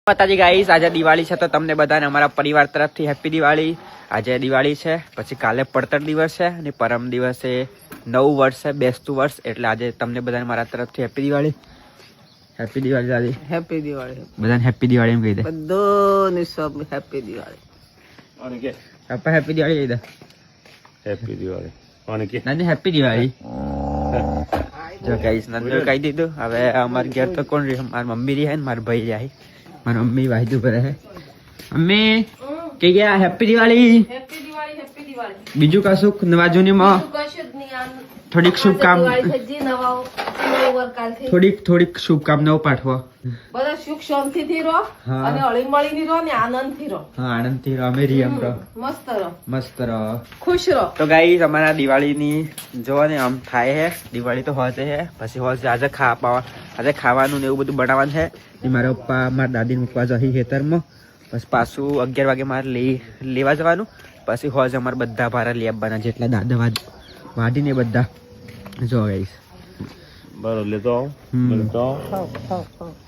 માતાજી ગાઈસ, આજે દિવાળી છે તો તમને બધાને અમારા પરિવાર તરફથી હેપી દિવાળી. આજે દિવાળી છે, પછી કાલે પડતર દિવસ છે અને પરમ દિવસે નવું વર્ષ છે, બેસતું વર્ષ. એટલે આજે તમને બધાને મારા તરફથી હેપી દિવાળી. હેપી દિવાળી દાદી. હેપી દિવાળી. બધાને હેપી દિવાળી એમ કહી દે. બધાને સબ હેપી દિવાળી. અને કે પપ્પા હેપી દિવાળી કહી દે. હેપી દિવાળી. અને કે નાની હેપી દિવાળી. જો ગાઈસ નંદર કહી દીધું. હવે અમાર ઘેર તો કોણ રહે? મારી મમ્મી રહે ને મારા ભાઈ રહે. મારી મમ્મી વાયદું કરે છે. મમ્મી કે ગયા happy Diwali. Happy Diwali. Happy Diwali. બીજું કશું નવા જૂનીમાં કશું જ નહીં. થોડીક થોડીક શુભકામનાઓ પાઠવો. બધા સુખ શાંતિથી રહો હા. અને હળીમળીની રહો ને આનંદથી રહો. હા, આનંદથી રહો, અમે રિયમ રહો, મસ્ત રહો, મસ્ત રહો. ખુશ રહો. તો ગાઈસ અમારા દિવાળીની જોવા ને આમ થાય છે. દિવાળી તો હોશે છે, પછી હોશે આજે આજે ખાવાનું ને એવું બધું બનાવવાનું છે. ને મારા પપ્પા મારા દાદી મૂકવા જશે ખેતરમાં. પછી પાછું 11 વાગે મારે લેવા જવાનું. પછી હોશે અમારે બધા ભારા લઈ આવવાના, જેટલા દાદા વાડીને બધા. જો ગાઈસ બરોબર લેતો આવો. હમ. લેતો આવો.